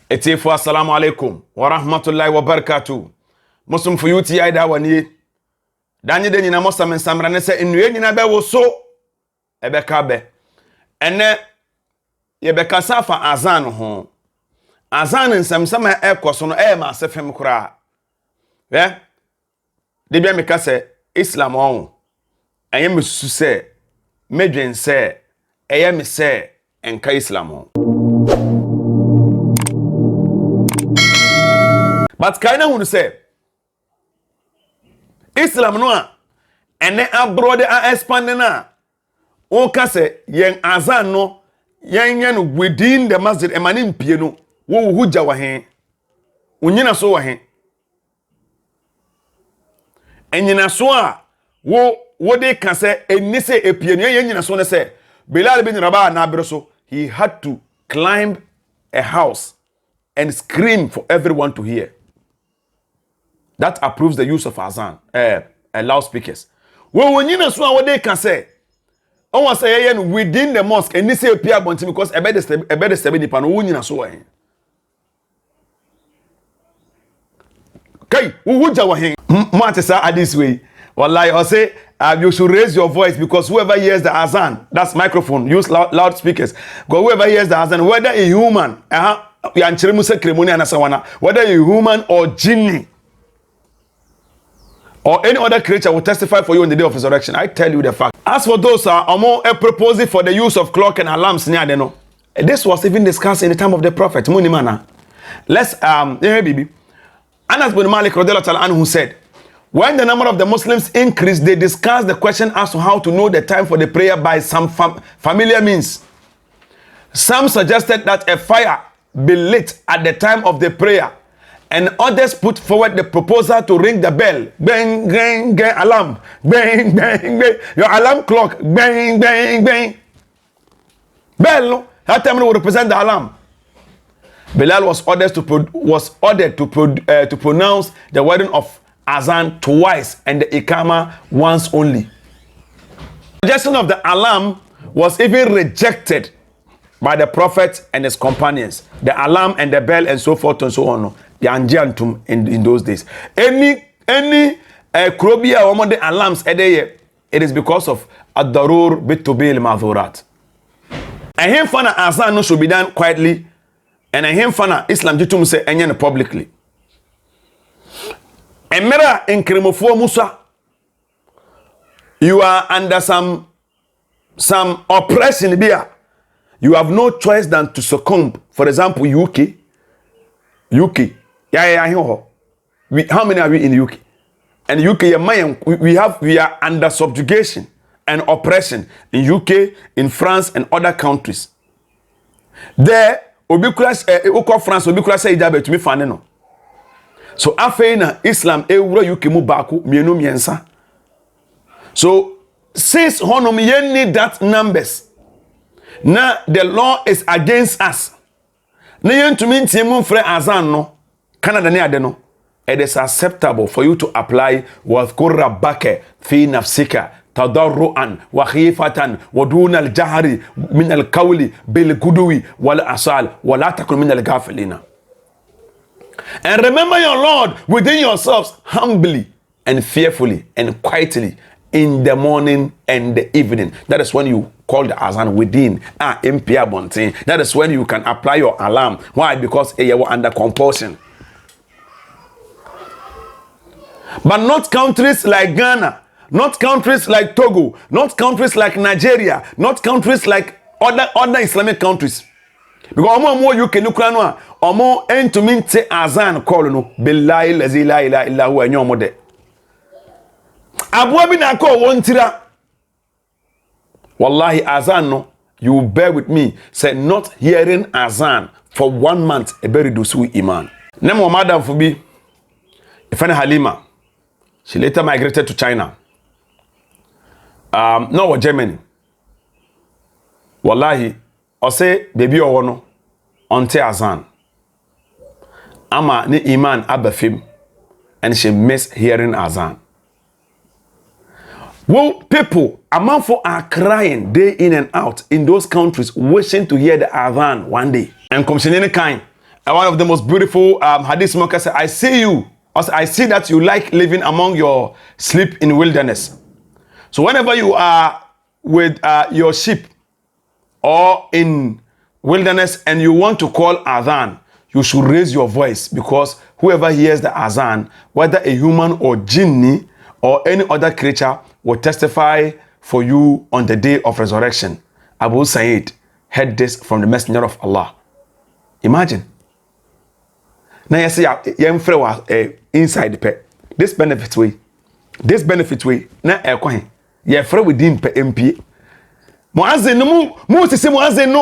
Etifu assalamu alaikum wa rahmatullahi wa barakatuh. Musum fuyuti ya ida waniye. Danyi de nyina mosa mensamra ne se enue nyina be wo so ebeka be. Ene ye beka safa azan ho. Azan nsamsam ekoso no ma asefem kura. De bia meka se Islam on. Enye mesusu se medwen se eye me se enka Islam on. But kaina hunu say Islam no a ene abroad a expand na o ka say yen azan no yen within the masjid e mani mpie no wo hujja wa he unyina so wa he enyina so a wo de ka say eni say epie no yen nyina so ne say Bilal bin Rabah na abreso he had to climb a house and scream for everyone to hear. That approves the use of azan, loudspeakers. When you know what they can say, I want to say within the mosque, and this say appear because a better step in pan win so. Okay, who would you hang? Matesa this way. Wallahi, I say you should raise your voice because whoever hears the azan, that's microphone, use loudspeakers. Because whoever hears the azan, whether a human, whether a human or genie, or any other creature will testify for you in the day of resurrection. I tell you the fact. As for those proposing for the use of clock and alarms near the no, this was even discussed in the time of the prophet. Munimana. Let's baby. Anas bin Malik who said, when the number of the Muslims increased, they discussed the question as to how to know the time for the prayer by some familiar means. Some suggested that a fire be lit at the time of the prayer, and others put forward the proposal to ring the bell. Bang, bang, bang, alarm. Bang, bang, bang. Your alarm clock. Bang, bang, bang. Bell, no? That time will represent the alarm. Bilal was ordered to pronounce the wording of azan twice and the ikama once only. The suggestion of the alarm was even rejected by the prophet and his companions. The alarm and the bell and so forth and so on. The anjantum in those days. Any krobia among the alarms it is because of ad-darur bit-tubil madhurat. And him fana azan no should be done quietly, and him fana Islam jitum say enyen publicly. Emera in kremofo musa, you are under some oppression there. You have no choice than to succumb. For example, UK. How many are we in UK? And UK, we are under subjugation and oppression in UK, in France, and other countries. There, France, to me no. So after Islam, UK mubaku mienu miensa. So since honom need that numbers, now the law is against us. Na yentumi ntiemu mfre azan no Canada ne ade no, it is acceptable for you to apply wadhkur rabbaka fi nafsika tadarruan wa khifatan wa duna al-jahri min al-qawli bil gudwi wal asal wa la takun min al-ghafilina. And remember your Lord within yourselves humbly and fearfully and quietly in the morning and the evening. That is when you call the azan within impia bontin. That is when you can apply your alarm. Why? Because you are under compulsion. But not countries like Ghana, not countries like Togo, not countries like Nigeria, not countries like other Islamic countries. Because omo you can look no omo entumi te azan call no billahi la ilaha illa huwa enyomo de. Abuabi na ko wontira. Wallahi azan no, you bear with me. Say not hearing azan for 1 month a very dosu iman. Nemo madam fubi ifana Halima. She later migrated to China. No, Germany. Wallahi, I say baby or no onte azan. Ama ni iman abafim, and she miss hearing azan. Well, people, among are crying day in and out in those countries, wishing to hear the adhan one day. And come any kind, one of the most beautiful hadith smokers said, I see that you like living among your sleep in wilderness. So whenever you are with your sheep or in wilderness and you want to call adhan, you should raise your voice, because whoever hears the adhan, whether a human or jinni or any other creature, will testify for you on the day of resurrection. Abu Sa'id heard this from the Messenger of Allah. Imagine. Now you see, inside the pet. This benefit way, na ekwan. You free within MP. Muazzin no mu sisi muazzin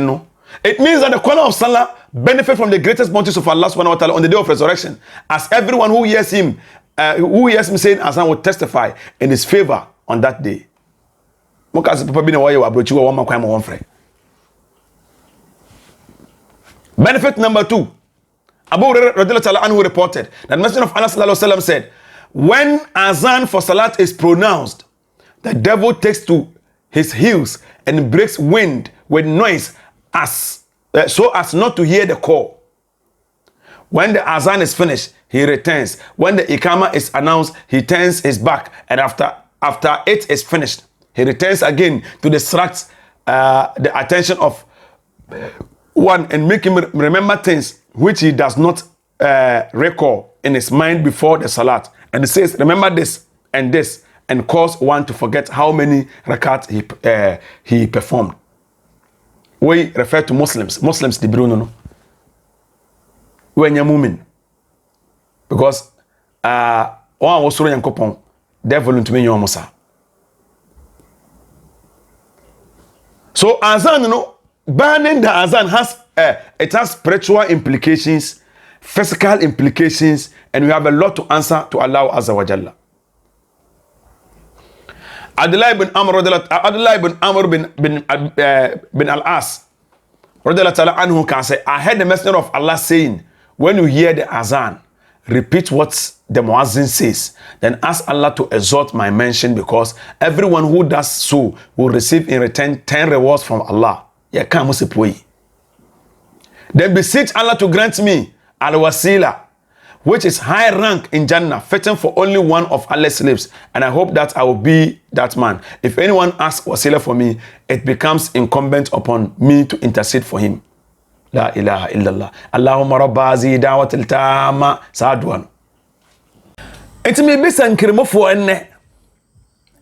no. It means that the corner of Salah benefit from the greatest bounties of Allah subhanahu wa ta'ala on the day of resurrection, as everyone who hears him saying azan will testify in his favor on that day. Benefit number 2. Abu Hurairah reported that Messenger of Allah sallallahu alaihi wasallam said, when azan for salat is pronounced, the devil takes to his heels and breaks wind with noise so as not to hear the call. When the azan is finished, he returns. When the ikama is announced, he turns his back, and after it is finished, he returns again to distract the attention of one and make him remember things which he does not recall in his mind before the salat. And he says, remember this, and cause one to forget how many rakat he performed. We refer to Muslims. Muslims, the Bruno, no. When you're mumin. Because one was so young, devil to me, your Musa. So, azan, you know, banning the azan has spiritual implications, physical implications, and we have a lot to answer to Allah Azza wa Jalla. Abdullah ibn Amr bin Al-As anhu can say, I heard the Messenger of Allah saying, when you hear the azan, repeat what the muazzin says, then ask Allah to exalt my mention, because everyone who does so will receive in return 10 rewards from Allah. Then beseech Allah to grant me al-wasila, which is high rank in Jannah, fitting for only one of Allah's slaves, and I hope that I will be that man. If anyone asks wasila for me, it becomes incumbent upon me to intercede for him. La ilaha illallah. Allahumma rabba hazihi da'watil tamma. Sadwan. It may be san kremo for enne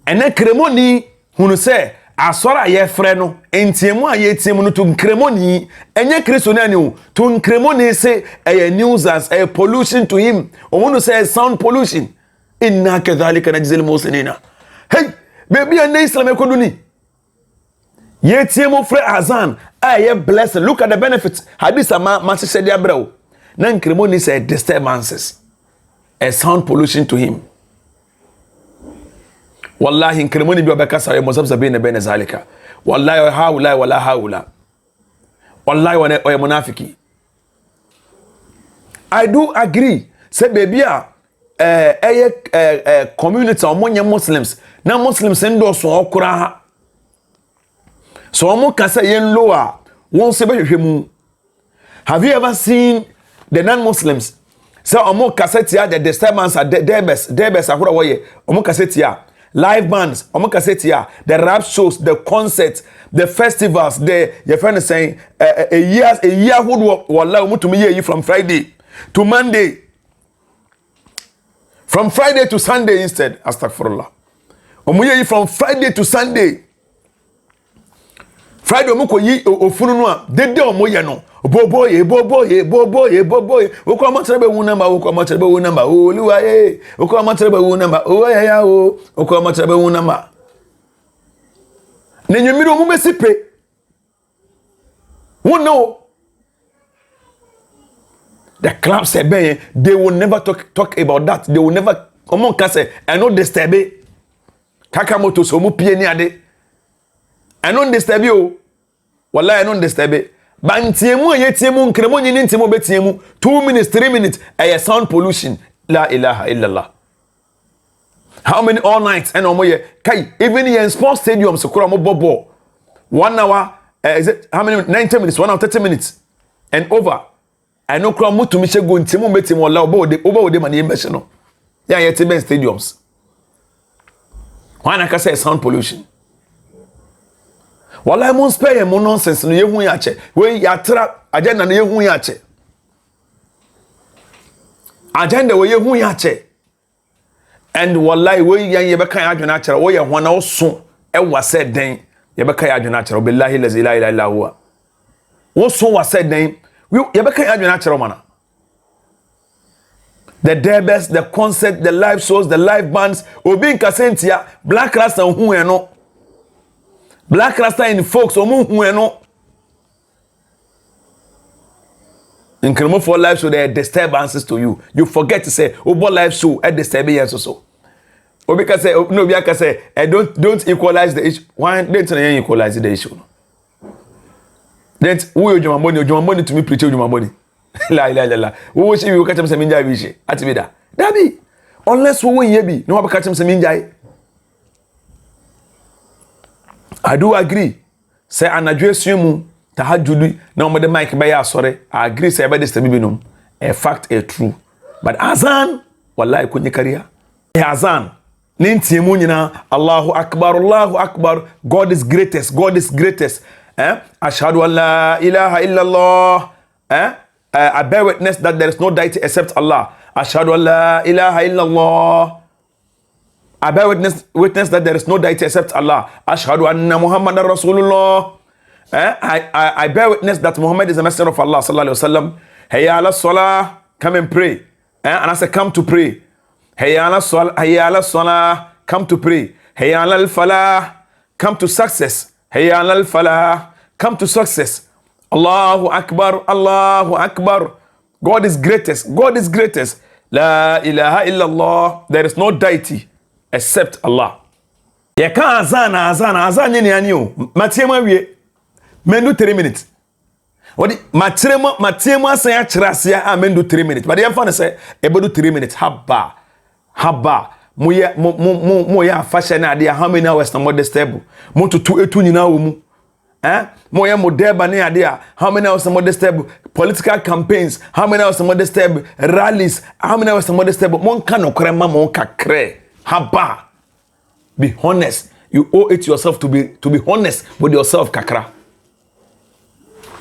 kremo ni hunu se asora ye frɛ no entiemu a ye tiemu no to kremo ni enye Kristo na ni o to kremo ni se nuisance, pollution to him. Omunu say sound pollution. Inna kadhalika najzil muslimina. Hey, baby, and Islam ekoduni. Ye tiemu frɛ azan ye blessed. Look at the benefits. Hadith ma se dia brɛ. Na kremo ni say disturbances, a sound pollution to him. Wallahi nkremoni bi obeka sa yemozabza bene bene zalika. Wallahi haula wala haula. Wallahi wa munafiki. I do agree. Say baby community omonye Muslims. Na Muslims ndo so okura ha. So omo kasa yen lower won se behwehwe mu. Have you ever seen the non-Muslims? So omo kasa tia the disturbance at debes ahora woye. Omo kasa tia live bands, the rap shows, the concerts, the festivals, your friend is saying a year would allow to me from Friday to Monday, from Friday to Sunday instead. Astaghfirullah. From Friday to Sunday. Friday omuko yi ofununu dede omoye no boboye okwa matrebe wu number oluwa okwa matrebe wu number ya okwa matrebe wu number na nyumiri omu besipe who know the clubs they will never talk about that. They will never omon ka say I no disturb kaka moto so mu pie ni ade I don't disturb you. Wallahi I don't disturb it. But ntiemu yetiemu nkremo nyini ntiemu betiemu 2 minutes 3 minutes sound pollution. La ilaha illallah. How many all nights and omoye kai even in sports stadiums kura mo bobo 1 hour is it how many 90 minutes 1 hour 30 minutes and over I know crowd mutu mi shego ntimu metim wala over de man yembe no ya yete ben stadiums wana ka say sound pollution wala mo spare mo nonsense no yehu ya che we ya tra agenda no yehu ya che agenda we yehu ya che and wallahi we yan ye be kan adwena akere wo ye hona wo so e wase den ye be kan adwena akere billahi la ilaha illa huwa wo so wase den ye be kan adwena akere mana the debes, the concert, the live shows, the live bands obi nkasentia Black Rasta hu eno Black Rasta in folks omu hu eno in Kremo for live show there are disturbances to you. You forget to say obo live show at disturbing yes so. Obi can say no obi can say don't equalize the issue. Why don't you equalize the issue? Then who you money to me preach you money. La la. Who she you catch him some injai wishi. Ati da. Dabi. Unless we ye bi no catch him some injai. I do agree. Say anadwe sumu tahajudi na omede mic be ya sorry. I agree say be this be no. A fact a true. But azan wallahi kunyi kariya. Azan nintiemu nyina Allahu Akbar. God is greatest. Ashhadu an la ilaha illallah. I bear witness that there is no deity except Allah. Ashhadu an la ilaha illallah. I bear witness that there is no deity except Allah. Ashhadu anna Muhammadan Rasulullah. I bear witness that Muhammad is a messenger of Allah sallallahu alaihi wasallam. Hayya ala salah, come and pray. And I say come to pray. Hayya ala salah, come to pray. Hayya ala falah, come to success. Hayya ala falah, come to success. Allahu Akbar. God is greatest. La ilaha illallah. There is no deity except Allah. Ya ka azan ni anio. Matiema wie. Mendu 3 minutes. Wadi matiema asan ya chirasia a mendu 3 minutes. But yam fa say ebedu 3 minutes. Haba. Mo ya fashion na dia how many hours na mo stable. Mo tutu etu nyina wo mu. Mo ya modeba ne ade a how many hours mo stable. Political campaigns, how many hours mo stable. Rallies, how many hours mo stable. Mo nka no krema mo kakre. Haba. Be honest. You owe it yourself to be honest with yourself, kakra.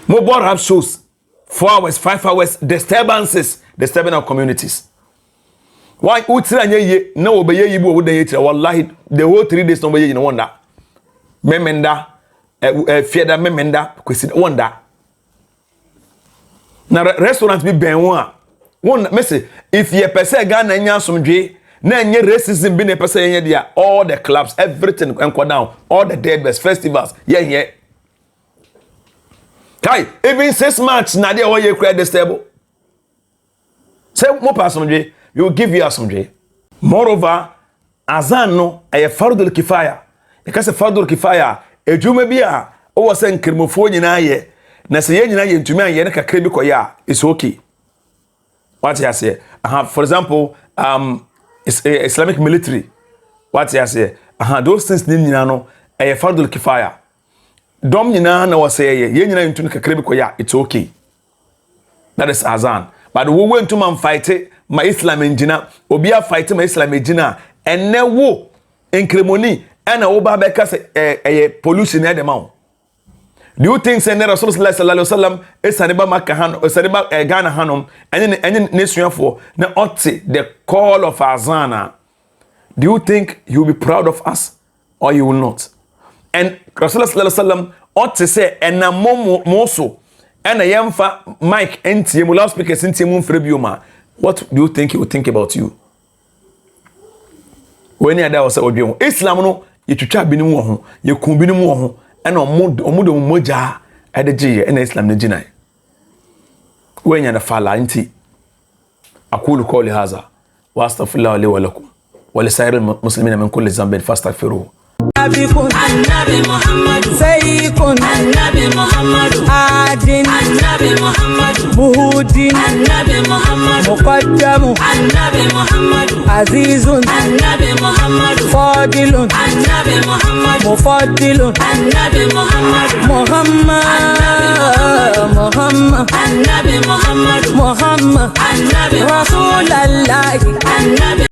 Mobile rap shows 4 hours, 5 hours, disturbing our communities. Why utira nye na obeye yibu wo den yetira wallahi the whole 3 days no obeye yi no wonder. Memenda fieda memenda kwesi wonder. Na restaurant bi ben won message if ye pese Ghana nya asomdwe na nye racism bi ne pese ye dia all the clubs everything enko down all the dead best festivals yeah kai even 6 March na dia wo ye kura the stable say mo pasomdwe you give you asomdwe. Moreover azan no ay fardul kifaya e ka se fardul kifaya ejuma bi a o wo se nkirmofo nyina ye na se ye nyina ye ntumi an ye ne kakra bi koya it's okay. What you say? For example, Islamic military. What you say? Those things ni nyina no e fardul kifaya. Dom nyina na wo se ye nyina ntumi kakra bi koya it's okay. That is azan. But we went to man fight my Islam engineer obi a fight my Islam engineer enne wo enkremoni ena wo ba be ka say pollution e de ma. Do you think say Rasulullah sallallahu alaihi wasallam esaniba makahan esaniba Ghana hanom ene nesuafo na otte the call of azana? Do you think he will be proud of us or he will not? And Rasulullah sallallahu alaihi wasallam otte say ena moso ena yemfa mic entie mu loudspeaker entie mu mfrebioma. What do you think he will think about you? When you are say odwe Islam no yetwitwa binimu wo ho ye kun binimu wo ho ena omudo moja edeje ena Islam ne jinai when you na fala nti aqulu qawli hadha wa astaghfirullah li wa lakum wa li sa'iril muslimina min kulli dhanbin fastaghfiruhu. Annabi Muhammad Sayyidun Annabi Muhammad Adin Annabi Muhammad Buhudin Annabi Muhammad Muqaddamu Annabi Muhammadu Azizun Annabi Muhammadu Fadilun Annabi Muhammadu Mufaddilun Annabi Muhammadu Muhammad Annabi Muhammadu Muhammad Annabi Rasul